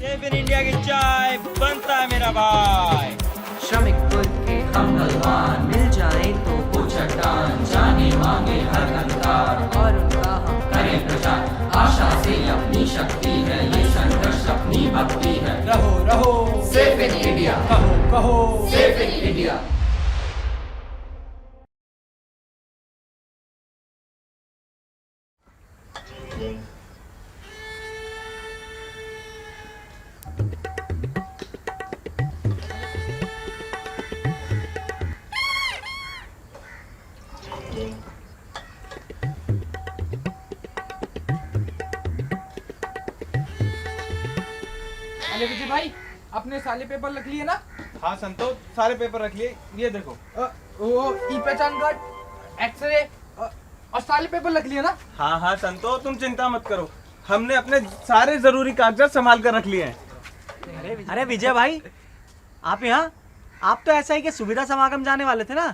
Safe in India की चाय बनता है मेरा भाई। श्रमिक वर्ग के हम बलवान मिल जाए तो वो चट्टान जाने मांगे हर अधिकार और उनका हम करें प्रचार। आशा से अपनी शक्ति है ये संघर्ष अपनी भक्ति है। रहो रहो सेफ इन इंडिया, कहो कहो सेफ इन इंडिया। अरे विजय भाई, आपने सारे पेपर रख लिए ना? हाँ संतोष, सारे पेपर रख लिए, ये देखो। वो ई पहचान कार्ड, एक्सरे और सारे पेपर रख लिए ना? हाँ हाँ संतोष, तुम चिंता मत करो, हमने अपने सारे जरूरी कागजात संभाल कर रख लिए हैं। अरे विजय भाई, आप यहाँ? आप तो ऐसा ही कि सुविधा समागम जाने वाले थे ना,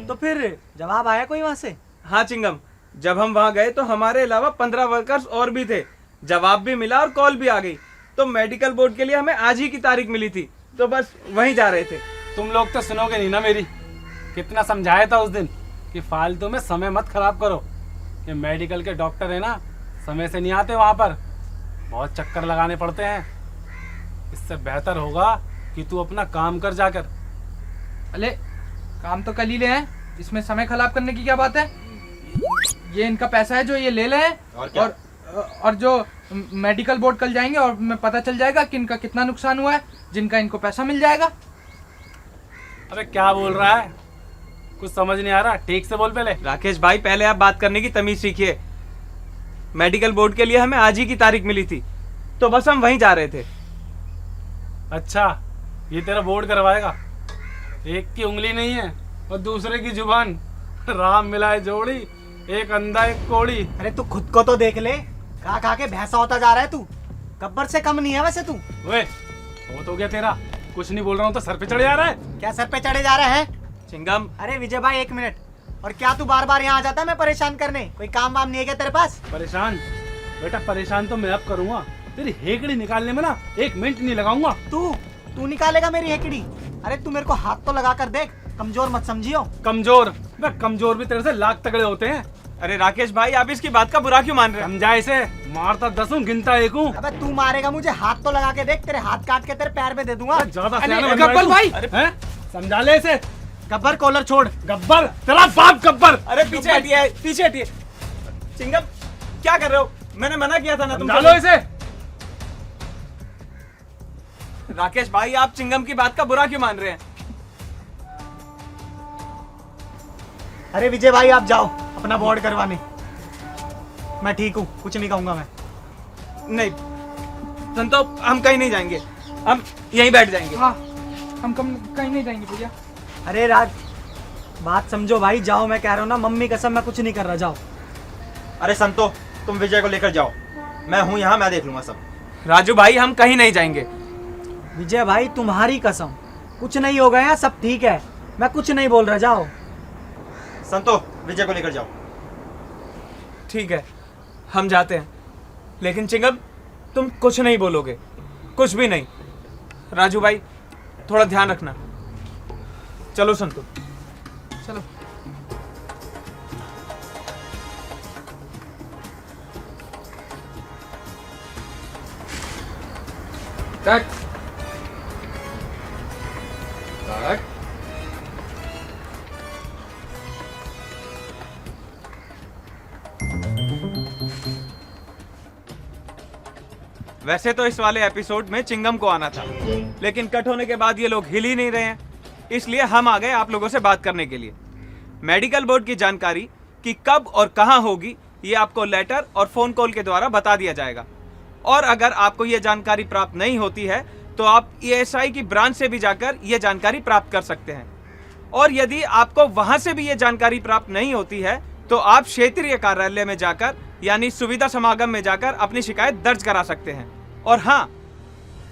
तो फिर जवाब आया कोई वहाँ से? हाँ चिंगम, जब हम वहाँ गए तो हमारे अलावा 15 वर्कर्स और भी थे, जवाब भी मिला और कॉल भी आ गई। तो मेडिकल बोर्ड के लिए हमें आज ही की तारीख मिली थी, तो बस वहीं जा रहे थे। तुम लोग तो सुनोगे नहीं ना मेरी। कितना समझाया था उस दिन कि फालतू में समय मत खराब करो। ये मेडिकल के डॉक्टर है ना, समय से नहीं आते वहाँ पर, बहुत चक्कर लगाने पड़ते हैं। इससे बेहतर होगा कि तू अपना काम कर जाकर। अरे काम तो कर ही ले हैं, इसमें समय खराब करने की क्या बात है? ये इनका पैसा है जो ये ले लें, और जो मेडिकल बोर्ड कल जाएंगे और मैं पता चल जाएगा कि इनका कितना नुकसान हुआ है, जिनका इनको पैसा मिल जाएगा। अरे क्या बोल रहा है, कुछ समझ नहीं आ रहा, ठीक से बोल पहले। राकेश भाई, पहले आप बात करने की तमीज सीखिए। मेडिकल बोर्ड के लिए हमें आज ही की तारीख मिली थी, तो बस हम वहीं जा रहे थे। अच्छा, ये तेरा बोर्ड करवाएगा? एक की उंगली नहीं है और दूसरे की जुबान, राम मिलाए जोड़ी, एक अंधा एक कोड़ी। अरे तू खुद को तो देख ले, खा खा के भैंसा होता जा रहा है तू। गब्बर से कम नहीं है वैसे तू। ओए, वो तो क्या तेरा? कुछ नहीं बोल रहा हूँ तो सर पे चढ़े जा रहा है। क्या सर पे चढ़े जा रहा है? चिंगम, अरे विजय भाई एक मिनट, और क्या तू बार बार यहाँ आ जाता है मैं परेशान करने? कोई काम वाम नहीं है क्या तेरे पास? परेशान? बेटा परेशान तो मैं अब करूँगा, तेरी हेकड़ी निकालने में ना 1 मिनट नहीं लगाऊंगा। तू निकालेगा मेरी हेकड़ी? अरे तू मेरे को हाथ तो लगा कर देख, कमजोर मत समझियो। कमजोर? मैं कमजोर भी तेरे से लाख तगड़े होते हैं। अरे राकेश भाई, आप इसकी बात का बुरा क्यों मान रहे हैं? समझा इसे, मारता 10 हूँ गिनता 1 हूँ। अबे तू मारेगा मुझे, हाथ तो लगा के देख, तेरे हाथ काट के तेरे पैर में दे दूंगा। ज्यादा अरे सियाना बन रहा है गब्बर तू। भाई! हैं? समझा ले इसे। गब्बर कॉलर छोड़। गब्बर तेरा बाप गब्बर। अरे पीछे हटिए, पीछे हटिए। चिंगम, क्या कर रहे हो? मैंने मना किया था ना तुमको। समझा लो इसे। राकेश भाई, आप चिंगम की बात का बुरा क्यों मान रहे हैं? अरे विजय भाई आप जाओ अपना बोर्ड करवाने, मैं ठीक हूँ, कुछ नहीं कहूंगा मैं। नहीं संतो, हम कहीं नहीं जाएंगे, हम यहीं बैठ जाएंगे। हाँ, हम कहीं नहीं जाएंगे भैया। अरे राज, बात समझो भाई, जाओ, मैं कह रहा हूँ ना, मम्मी कसम मैं कुछ नहीं कर रहा, जाओ। अरे संतो, तुम विजय को लेकर जाओ, मैं हूं यहाँ, मैं देख लूंगा सब। राजू भाई, हम कहीं नहीं जाएंगे। विजय भाई तुम्हारी कसम, कुछ नहीं होगा यहाँ, सब ठीक है, मैं कुछ नहीं बोल रहा, जाओ। संतो, विजय को लेकर जाओ। ठीक है, हम जाते हैं, लेकिन चिंगम तुम कुछ नहीं बोलोगे, कुछ भी नहीं। राजू भाई, थोड़ा ध्यान रखना। चलो संतो। चलो। कट। कट। वैसे तो इस वाले एपिसोड में चिंगम को आना था, लेकिन कट होने के बाद ये लोग हिल ही नहीं रहे हैं, इसलिए हम आ गए आप लोगों से बात करने के लिए। मेडिकल बोर्ड की जानकारी कि कब और कहां होगी, ये आपको लेटर और फोन कॉल के द्वारा बता दिया जाएगा। और अगर आपको ये जानकारी प्राप्त नहीं होती है तो आप ESI की ब्रांच से भी जाकर ये जानकारी प्राप्त कर सकते हैं। और यदि आपको वहां से भी ये जानकारी प्राप्त नहीं होती है तो आप क्षेत्रीय कार्यालय में जाकर यानी सुविधा समागम में जाकर अपनी शिकायत दर्ज करा सकते हैं। और हाँ,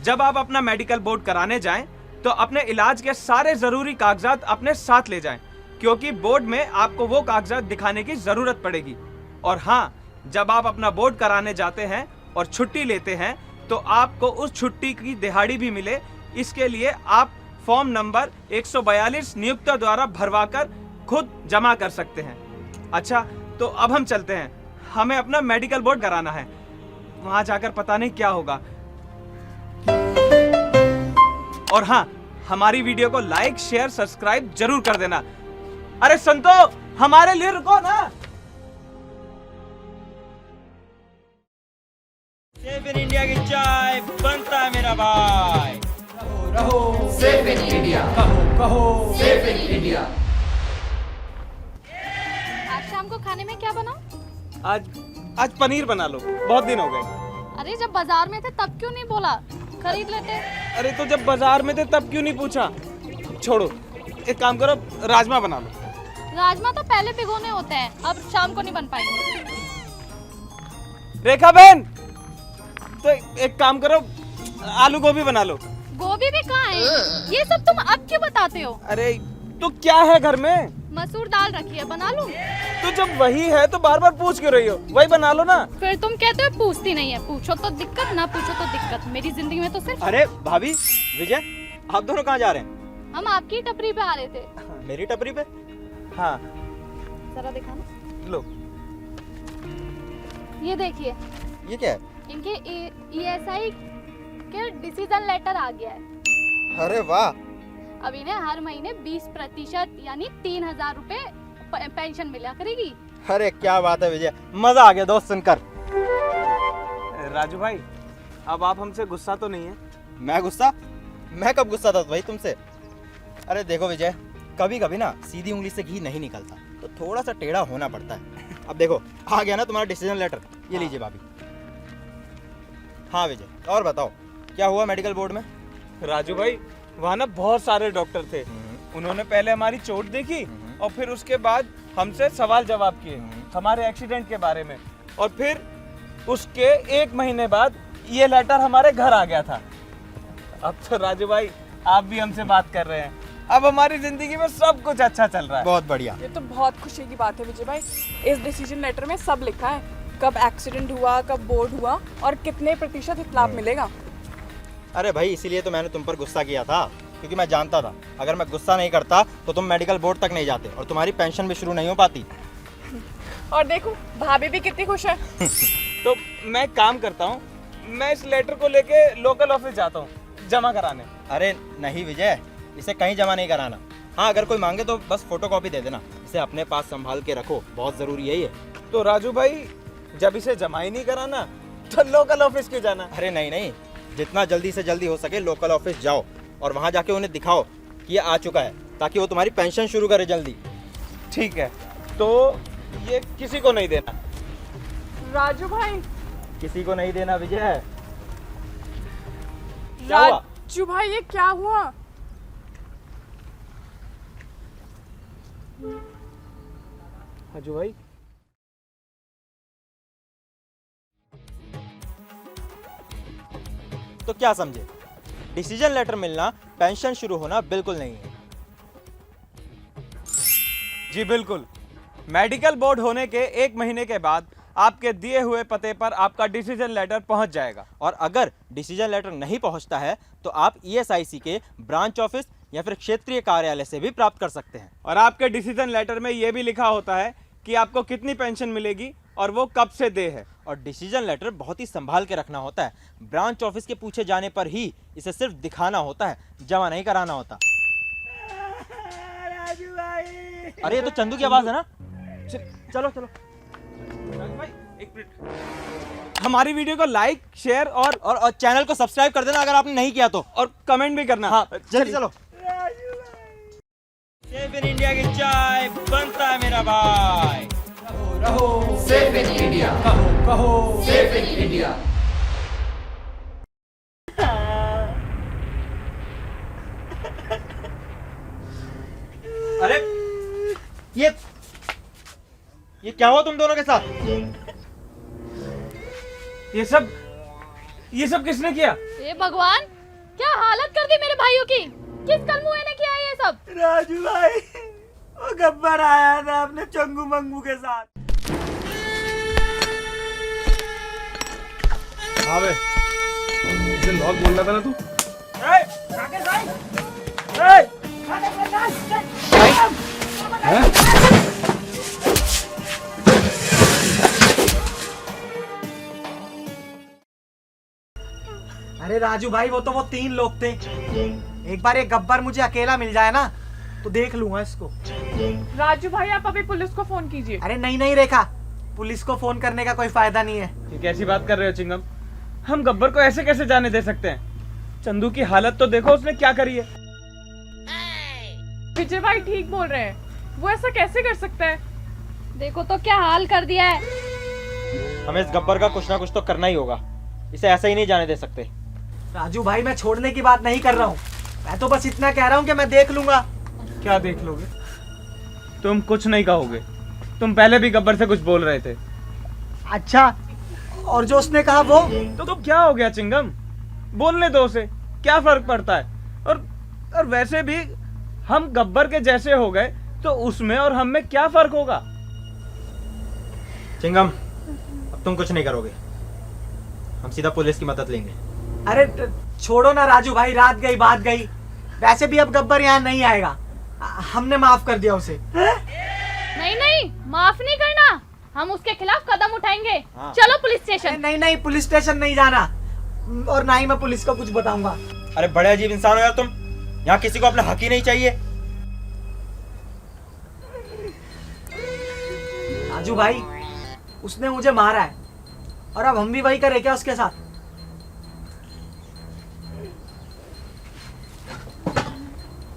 जब आप अपना मेडिकल बोर्ड कराने जाएं तो अपने इलाज के सारे जरूरी कागजात अपने साथ ले जाएं, क्योंकि बोर्ड में आपको वो कागजात दिखाने की जरूरत पड़ेगी। और हाँ, जब आप अपना बोर्ड कराने जाते हैं और छुट्टी लेते हैं तो आपको उस छुट्टी की दिहाड़ी भी मिले, इसके लिए आप फॉर्म नंबर 142 नियुक्ता द्वारा भरवाकर खुद जमा कर सकते हैं। अच्छा, तो अब हम चलते हैं, हमें अपना मेडिकल बोर्ड कराना है, वहां जाकर पता नहीं क्या होगा। और हाँ, हमारी वीडियो को लाइक शेयर सब्सक्राइब जरूर कर देना। अरे संतो, हमारे लिए रुको ना। सेफ इन इंडिया की चाय बनता है मेरा भाई। सेफ इन इंडिया, कहो सेफ इन इंडिया। आज शाम को खाने में क्या बनाऊं? आज पनीर बना लो, बहुत दिन हो गए। अरे जब बाजार में थे तब क्यों नहीं बोला, खरीद लेते। अरे तो जब बाजार में थे तब क्यों नहीं पूछा? छोड़ो, एक काम करो, राजमा बना लो। राजमा तो पहले भिगोने होते हैं, अब शाम को नहीं बन पाएंगे। रेखा बहन, तो एक काम करो, आलू गोभी बना लो। गोभी भी कहाँ है? ये सब तुम अब क्यों बताते हो? अरे तो क्या है घर में? मसूर दाल रखी है, बना लूं? तो जब वही है तो बार बार पूछ क्यों रही हो? वही बना लो ना। फिर तुम कहते हो पूछती नहीं है, पूछो तो दिक्कत, ना पूछो तो दिक्कत। मेरी जिंदगी में तो सिर्फ अरे भाभी, विजय, आप दोनों कहाँ जा रहे हैं? हम आपकी टपरी पे आ रहे थे। मेरी टपरी पे? हाँ जरा दिखाना। लो। ये देखिए, ये क्या है? इनके ESI के डिसीजन लेटर आ गया है। अरे वाह। अब इन्हें हर महीने 20% यानी 3000 रुपए पेंशन मिला करेगी। अरे क्या बात है विजय, मजा आ गया दोस्त सुनकर। राजू भाई, अब आप हमसे गुस्सा तो नहीं है? मैं गुस्सा? मैं कब गुस्सा था भाई तुमसे? अरे देखो विजय, कभी कभी ना सीधी उंगली से घी नहीं निकलता, तो थोड़ा सा टेढ़ा होना पड़ता है। अब देखो, आ गया ना तुम्हारा डिसीजन लेटर, ये लीजिए भाभी। हाँ विजय, और बताओ क्या हुआ मेडिकल बोर्ड में? राजू भाई, वहाँ ना बहुत सारे डॉक्टर थे। उन्होंने पहले हमारी चोट देखी और फिर उसके बाद हमसे सवाल जवाब किए हमारे एक्सीडेंट के बारे में, और फिर उसके 1 महीने बाद ये लेटर हमारे घर आ गया था। अब तो राजू भाई आप भी हमसे बात कर रहे हैं, अब हमारी जिंदगी में सब कुछ अच्छा चल रहा है। बहुत बढ़िया। ये तो बहुत खुशी की बात है विजय भाई। इस डिसीजन लेटर में सब लिखा है, कब एक्सीडेंट हुआ, कब बोर्ड हुआ और कितने % लाभ मिलेगा। अरे भाई, इसीलिए तो मैंने तुम पर गुस्सा किया था, क्योंकि मैं जानता था अगर मैं गुस्सा नहीं करता तो तुम मेडिकल बोर्ड तक नहीं जाते और तुम्हारी पेंशन भी शुरू नहीं हो पाती। और देखो, भाभी भी कितनी खुश है। तो मैं काम करता हूँ, मैं इस लेटर को लेके लोकल ऑफिस जाता हूँ जमा कराने। अरे नहीं विजय, इसे कहीं जमा नहीं कराना। हाँ, अगर कोई मांगे तो बस फोटोकॉपी दे देना, इसे अपने पास संभाल के रखो, बहुत जरूरी है ये। तो राजू भाई, जब इसे जमा ही नहीं कराना तो लोकल ऑफिस क्यों जाना? अरे नहीं नहीं, जितना जल्दी से जल्दी हो सके लोकल ऑफिस जाओ और वहाँ जाके उन्हें दिखाओ कि ये आ चुका है, ताकि वो तुम्हारी पेंशन शुरू करे जल्दी। ठीक है, तो ये किसी को नहीं देना। राजू भाई, किसी को नहीं देना विजय। क्या हुआ? राजू भाई, ये क्या हुआ? राजू भाई, तो क्या समझे? डिसीजन लेटर मिलना पेंशन शुरू होना बिल्कुल नहीं है। जी बिल्कुल। मेडिकल बोर्ड होने के 1 महीने के बाद आपके दिए हुए पते पर आपका डिसीजन लेटर पहुंच जाएगा। और अगर डिसीजन लेटर नहीं पहुंचता है तो आप ESIC के ब्रांच ऑफिस या फिर क्षेत्रीय कार्यालय से भी प्राप्त कर सकते हैं। और आपके डिसीजन लेटर में यह भी लिखा होता है कि आपको कितनी पेंशन मिलेगी और वो कब से दे है। और डिसीजन लेटर बहुत ही संभाल के रखना होता है। ब्रांच ऑफिस के पूछे जाने पर ही इसे सिर्फ दिखाना होता है, जमा नहीं कराना होता। अरे ये तो चंदू की आवाज है ना। चलो चलो। भाई, एक मिनट, हमारी वीडियो को लाइक शेयर और चैनल को सब्सक्राइब कर देना अगर आपने नहीं किया तो। और कमेंट भी करना। हाँ, जल्दी चलो। सेफ इन इंडिया की चाय बनता है मेरा भाई। सेफ इन इंडिया, कहो सेफ इन इंडिया। अरे ये क्या हुआ तुम दोनों के साथ? ये सब किसने किया? हे भगवान, क्या हालत कर दी मेरे भाइयों की। किस कलमुए ने किया ये सब? राजू भाई, वो गब्बर आया था अपने चंगू मंगू के साथ। हाँ बे, उस दिन बहुत बोल रहा था ना तू। अरे राजू भाई, वो तो वो 3 लोग थे। एक बार ये गब्बर मुझे अकेला मिल जाए ना तो देख लूंगा इसको। राजू भाई आप अभी पुलिस को फोन कीजिए। अरे नहीं नहीं रेखा, पुलिस को फोन करने का कोई फायदा नहीं है। ये कैसी बात कर रहे हो चिंगम? हम गब्बर को ऐसे कैसे जाने दे सकते हैं? चंदू की हालत तो देखो, उसने क्या करी है। विजय भाई ठीक बोल रहे हैं, वो ऐसा कैसे कर सकता है? देखो तो क्या हाल कर दिया है। हमें इस गब्बर का कुछ ना कुछ तो करना ही होगा, इसे ऐसा ही नहीं जाने दे सकते। राजू भाई, मैं छोड़ने की बात नहीं कर रहा हूँ, मैं तो बस इतना कह रहा हूँ कि मैं देख लूंगा। क्या देख लोगे? तुम कुछ नहीं कहोगे, तुम पहले भी गब्बर से कुछ बोल रहे थे। अच्छा, और जो उसने कहा वो? तो क्या हो गया चिंगम, बोलने दो उसे, क्या फर्क पड़ता है? और वैसे भी हम गब्बर के जैसे हो गए तो उसमें और हम में क्या फर्क होगा? चिंगम, अब तुम कुछ नहीं करोगे, हम सीधा पुलिस की मदद लेंगे। अरे छोड़ो ना राजू भाई, रात गई बात गई। वैसे भी अब गब्बर यहाँ नहीं आएगा, हमने माफ कर दिया उसे। नहीं नहीं, माफ नहीं करना, हम उसके खिलाफ कदम उठाएंगे। हाँ। चलो पुलिस स्टेशन। नहीं नहीं, पुलिस स्टेशन नहीं जाना, और ना ही मैं पुलिस को कुछ बताऊंगा। अरे बड़े अजीब इंसान हो यार तुम, यहाँ किसी को अपना हक ही नहीं चाहिए। राजू भाई, उसने मुझे मारा है और अब हम भी वही करें क्या उसके साथ?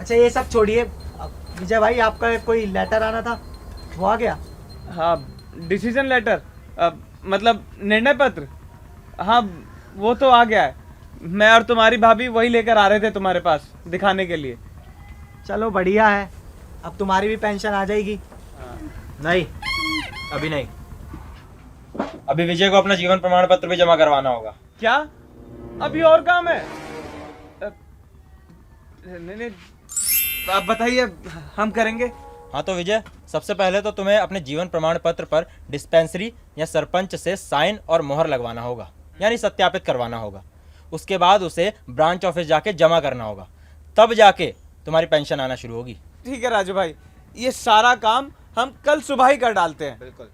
अच्छा ये सब छोड़िए, विजय भाई आपका कोई लेटर आना था, वो आ गया? हाँ, डिसीजन लेटर, मतलब निर्णय पत्र। हाँ वो तो आ गया है, मैं और तुम्हारी भाभी वही लेकर आ रहे थे तुम्हारे पास दिखाने के लिए। चलो बढ़िया है, अब तुम्हारी भी पेंशन आ जाएगी। नहीं, अभी नहीं, अभी विजय को अपना जीवन प्रमाण पत्र भी जमा करवाना होगा। क्या अभी और काम है? नहीं नहीं, आप बताइए, हम करेंगे। हाँ तो विजय, सबसे पहले तो तुम्हें अपने जीवन प्रमाण पत्र पर डिस्पेंसरी या सरपंच से साइन और मोहर लगवाना होगा, यानी सत्यापित करवाना होगा। उसके बाद उसे ब्रांच ऑफिस जाके जमा करना होगा, तब जाके तुम्हारी पेंशन आना शुरू होगी। ठीक है राजू भाई, ये सारा काम हम कल सुबह ही कर डालते हैं। बिल्कुल।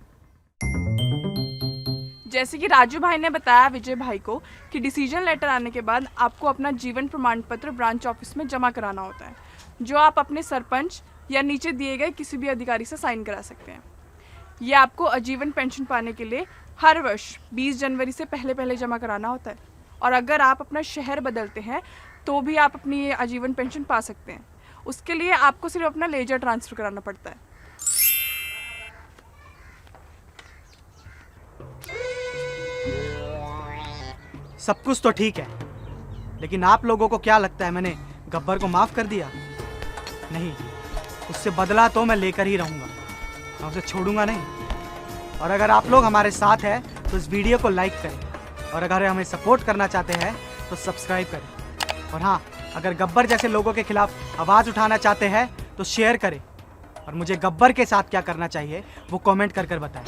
जैसे कि राजू भाई ने बताया विजय भाई को कि डिसीजन लेटर आने के बाद आपको अपना जीवन प्रमाण पत्र ब्रांच ऑफिस में जमा कराना होता है, जो आप अपने सरपंच या नीचे दिए गए किसी भी अधिकारी से साइन करा सकते हैं। ये आपको आजीवन पेंशन पाने के लिए हर वर्ष 20 जनवरी से पहले जमा कराना होता है, और अगर आप अपना शहर बदलते हैं तो भी आप अपनी ये आजीवन पेंशन पा सकते हैं। उसके लिए आपको सिर्फ अपना लेजर ट्रांसफ़र कराना पड़ता है। सब कुछ तो ठीक है, लेकिन आप लोगों को क्या लगता है मैंने गब्बर को माफ कर दिया? नहीं, उससे बदला तो मैं लेकर ही रहूंगा, मैं उसे छोड़ूंगा नहीं। और अगर आप लोग हमारे साथ हैं तो इस वीडियो को लाइक करें, और अगर हमें सपोर्ट करना चाहते हैं तो सब्सक्राइब करें। और हाँ, अगर गब्बर जैसे लोगों के खिलाफ आवाज़ उठाना चाहते हैं तो शेयर करें, और मुझे गब्बर के साथ क्या करना चाहिए वो कमेंट कर बताएं।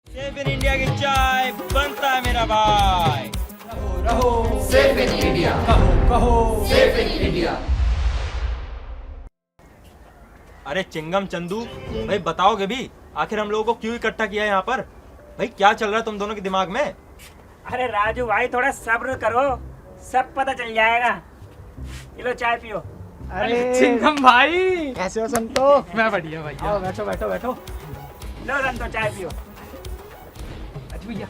सेफ इन इंडिया की चाय बनता है मेरा भाई। सेफ इन इंडिया, कहो सेफ इन इंडिया। अरे चिंगम चंदू भाई, बताओगे भी आखिर हम लोगों को क्यों इकट्ठा किया है यहाँ पर? भाई क्या चल रहा है तुम दोनों के दिमाग में? अरे राजू भाई थोड़ा सब्र करो, सब पता चल जाएगा। ये लो चाय पियो। अरे चिंगम भाई, कैसे हो संतो? मैं बढ़िया भैया। आओ बैठो बैठो बैठो। लो संतो चाय पियो। अच्छा भैया,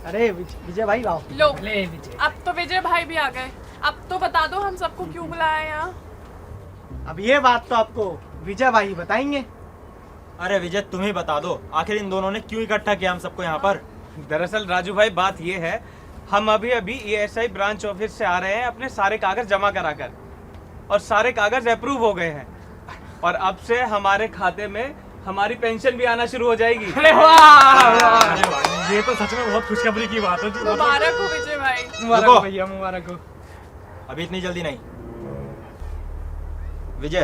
अरे विजय भाई आओ। लो, ले विजय। अब तो विजय भाई भी आ गए। अब तो बता दो हम सबको क्यों बुलाया है यहाँ। अब ये बात तो आपको विजय भाई बताएंगे। अरे विजय तुम ही बता दो, आखिर इन दोनों ने क्यों इकट्ठा किया हम सबको यहाँ पर? दरअसल राजू भाई बात ये है, हम अभी ESI ब्रांच ऑफिस से आ रहे हैं अपने सारे कागज जमा कराकर, और सारे कागज अप्रूव हो गए हैं, और अब से हमारे खाते में हमारी पेंशन भी आना शुरू हो जाएगी। अरे वाह, ये तो सच में बहुत खुशखबरी की बात है। मुबारक हो विजय भाई। मुबारक रुको। हो भैया, मुबारक हो। अभी इतनी जल्दी नहीं। विजय,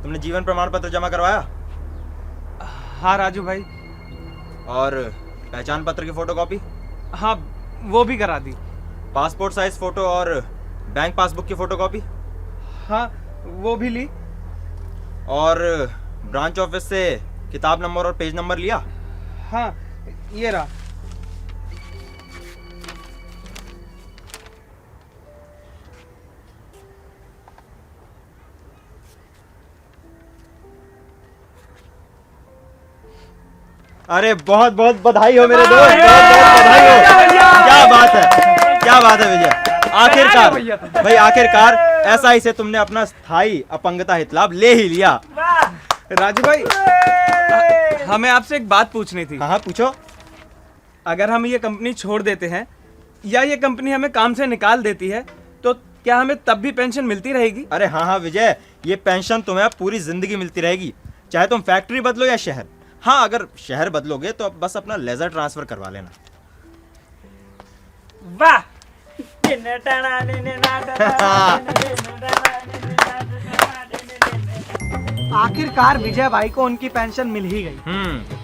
तुमने जीवन प्रमाण पत्र जमा करवाया? हाँ राजू भाई। और पहचान पत्र की फोटोकॉपी? हाँ वो भी करा दी। पासपोर्ट साइज फोटो और बैंक पासबुक की फोटोकॉपी? हाँ वो भी ली। और ब्रांच ऑफिस से किताब नंबर और पेज नंबर लिया? हाँ ये रहा। अरे बहुत बहुत बधाई हो मेरे दोस्त, बहुत बहुत बधाई हो। क्या बात है, क्या बात है विजय, आखिरकार भाई आखिरकार SI से तुमने अपना स्थायी अपंगता हितलाभ ले ही लिया। राजू भाई हमें आपसे एक बात पूछनी थी। हाँ हाँ पूछो। अगर हम ये कंपनी छोड़ देते हैं या ये कंपनी हमें काम से निकाल देती है तो क्या हमें तब भी पेंशन मिलती रहेगी? अरे हाँ हाँ विजय, ये पेंशन तुम्हें अब पूरी जिंदगी मिलती रहेगी, चाहे तुम फैक्ट्री बदलो या शहर। हाँ अगर शहर बदलोगे तो अब बस अपना लेजर ट्रांसफर करवा लेना। वाह। आखिरकार विजय भाई को उनकी पेंशन मिल ही गई।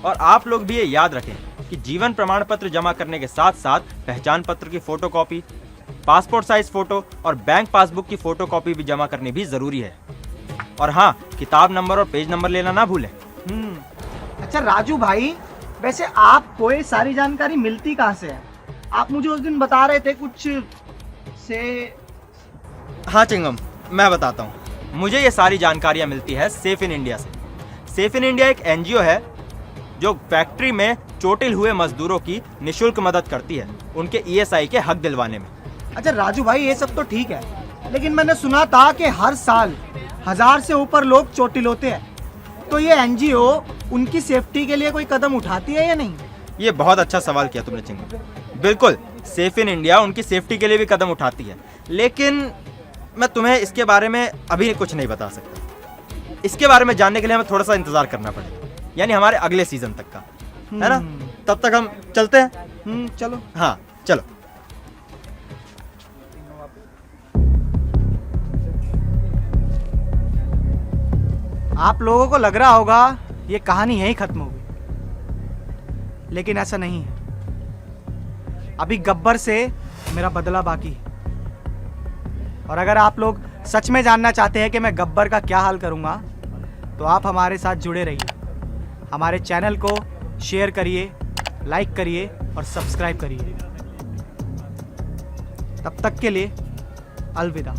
और आप लोग भी ये याद रखें कि जीवन प्रमाण पत्र जमा करने के साथ साथ पहचान पत्र की फोटोकॉपी, पासपोर्ट साइज फोटो और बैंक पासबुक की फोटोकॉपी भी जमा करनी भी जरूरी है। और हाँ, किताब नंबर और पेज नंबर लेना ना भूलें। अच्छा राजू भाई, वैसे आपको ये सारी जानकारी मिलती कहाँ से है? आप मुझे उस दिन बता रहे थे कुछ से। हाँ चिंगम, मैं बताता हूँ। मुझे ये सारी जानकारियाँ मिलती है सेफ इन इंडिया से। सेफ इन इंडिया एक NGO है जो फैक्ट्री में चोटिल हुए मजदूरों की निःशुल्क मदद करती है उनके ESI के हक दिलवाने में। अच्छा राजू भाई, ये सब तो ठीक है, लेकिन मैंने सुना था कि हर साल 1000 से ऊपर लोग चोटिल होते हैं, तो ये NGO उनकी सेफ्टी के लिए कोई कदम उठाती है या नहीं? ये बहुत अच्छा सवाल किया तुमने चिंगम। बिल्कुल, सेफ इन इंडिया उनकी सेफ्टी के लिए भी कदम उठाती है, लेकिन मैं तुम्हें इसके बारे में अभी कुछ नहीं बता सकता। इसके बारे में जानने के लिए हमें थोड़ा सा इंतजार करना पड़ेगा, यानी हमारे अगले सीजन तक का, है ना? तब तक हम चलते हैं। चलो। हाँ चलो। आप लोगों को लग रहा होगा ये कहानी यहीं खत्म हो गई, लेकिन ऐसा नहीं है। अभी गब्बर से मेरा बदला बाकी है। और अगर आप लोग सच में जानना चाहते हैं कि मैं गब्बर का क्या हाल करूंगा, तो आप हमारे साथ जुड़े रहिए। हमारे चैनल को शेयर करिए, लाइक करिए और सब्सक्राइब करिए। तब तक के लिए अलविदा।